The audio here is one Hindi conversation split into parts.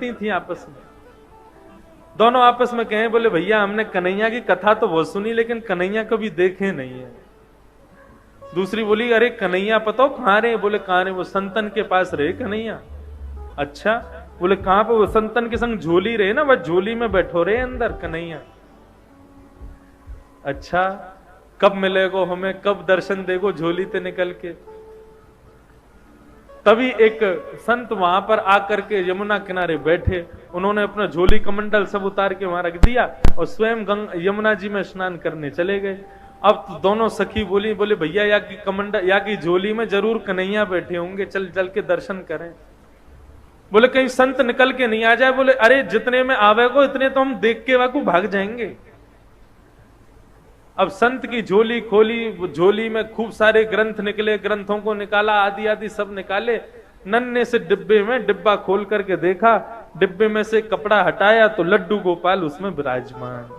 लड़ती थी आपस में। दोनों आपस में कहे, बोले भैया हमने कन्हैया की कथा तो बहुत सुनी लेकिन कन्हैया कभी देखे नहीं है। दूसरी बोली, अरे कन्हैया पता हो कहां रहे? बोले कहां रहे? वो संतन के पास रहे कन्हैया। अच्छा, बोले कहां पे? वो संतन के संग झोली रहे ना, वह झोली में बैठो रहे अंदर कन्हैया। अच्छा, कब मिलेगो हमें, कब दर्शन देगो झोली ते निकल के? तभी एक संत वहां पर आकर के यमुना किनारे बैठे, उन्होंने अपना झोली कमंडल सब उतार के वहां रख दिया और स्वयं यमुना जी में स्नान करने चले गए। अब तो दोनों सखी बोली, बोले भैया या की कमंडल या की झोली में जरूर कन्हैया बैठे होंगे, चल चल के दर्शन करें। बोले कहीं संत निकल के नहीं आ जाए। बोले अरे जितने में आवेगो इतने तो हम देख के वाकू भाग जाएंगे। अब संत की झोली खोली, झोली में खूब सारे ग्रंथ निकले, ग्रंथों को निकाला, आदि आदि सब निकाले। नन्हे से डिब्बे में डिब्बा खोल करके देखा, डिब्बे में से कपड़ा हटाया तो लड्डू गोपाल उसमें विराजमान।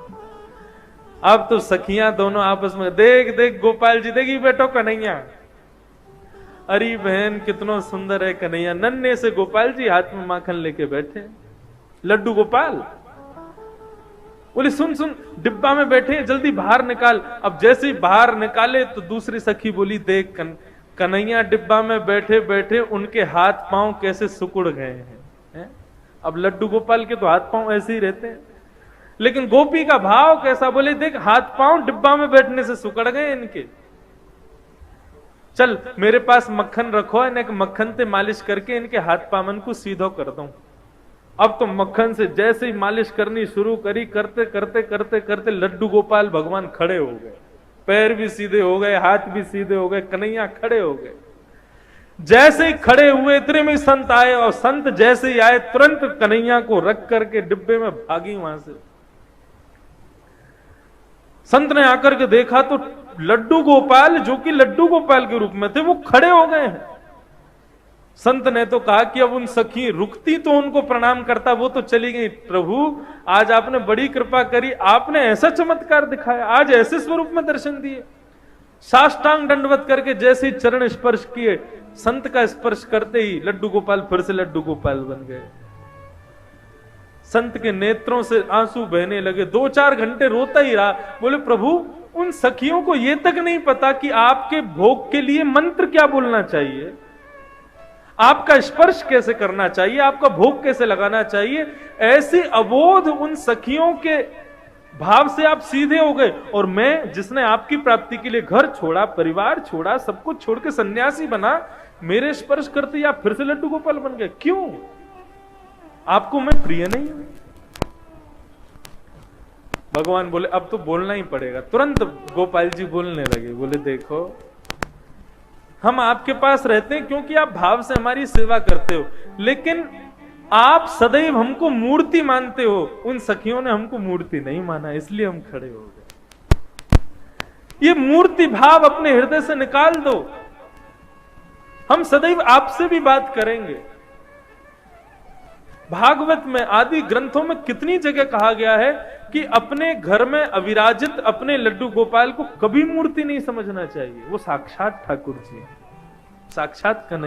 अब तो सखियां दोनों आपस में, देख देख गोपाल जी, देखी बेटो कन्हैया। अरे बहन कितना सुंदर है कन्हैया। नन्हे से गोपाल जी हाथ में माखन लेके बैठे, लड्डू गोपाल। बोले सुन सुन, डिब्बा में बैठे, जल्दी बाहर निकाल। अब जैसे ही बाहर निकाले तो दूसरी सखी बोली, देख कन्हैया डिब्बा में बैठे बैठे उनके हाथ पांव कैसे सिकुड़ गए हैं। अब लड्डू गोपाल के तो हाथ पांव ऐसे ही रहते हैं, लेकिन गोपी का भाव कैसा? बोले देख हाथ पांव डिब्बा में बैठने से सिकुड़ गए इनके। चल मेरे पास मक्खन रखो, इन्हें मक्खन से मालिश करके इनके हाथ पामन को सीधो कर दूं। अब तो मक्खन से जैसे ही मालिश करनी शुरू करी, करते करते करते करते लड्डू गोपाल भगवान खड़े हो गए, पैर भी सीधे हो गए, हाथ भी सीधे हो गए, कन्हैया खड़े हो गए। जैसे ही खड़े हुए इतने में संत आए, और संत जैसे ही आए तुरंत कन्हैया को रख करके डिब्बे में भागी वहां से। संत ने आकर के देखा तो लड्डू गोपाल, जो कि लड्डू गोपाल के रूप में थे, वो खड़े हो गए हैं। संत ने तो कहा कि अब उन सखी रुकती तो उनको प्रणाम करता, वो तो चली गई। प्रभु आज आपने बड़ी कृपा करी, आपने ऐसा चमत्कार दिखाया, आज ऐसे स्वरूप में दर्शन दिए। साष्टांग दंडवत करके जैसे ही चरण स्पर्श किए, संत का स्पर्श करते ही लड्डू गोपाल फिर से लड्डू गोपाल बन गए। संत के नेत्रों से आंसू बहने लगे, 2-4 घंटे रोता ही रहा। बोले प्रभु उन सखियों को यह तक नहीं पता कि आपके भोग के लिए मंत्र क्या बोलना चाहिए, आपका स्पर्श कैसे करना चाहिए, आपका भोग कैसे लगाना चाहिए। ऐसी अबोध उन सखियों के भाव से आप सीधे हो गए, और मैं जिसने आपकी प्राप्ति के लिए घर छोड़ा, परिवार छोड़ा, सब कुछ छोड़ के सन्यासी बना, मेरे स्पर्श करते ही आप फिर से लड्डू गोपाल बन गए। क्यों? आपको मैं प्रिय नहीं हूं? भगवान बोले अब तो बोलना ही पड़ेगा। तुरंत गोपाल जी बोलने लगे, बोले देखो हम आपके पास रहते हैं क्योंकि आप भाव से हमारी सेवा करते हो, लेकिन आप सदैव हमको मूर्ति मानते हो। उन सखियों ने हमको मूर्ति नहीं माना, इसलिए हम खड़े हो गए। ये मूर्ति भाव अपने हृदय से निकाल दो। हम सदैव आपसे भी बात करेंगे। भागवत में आदि ग्रंथों में कितनी जगह कहा गया है कि अपने घर में अविराजित अपने लड्डू गोपाल को कभी मूर्ति नहीं समझना चाहिए। वो साक्षात ठाकुर जी, साक्षात कन्हैया।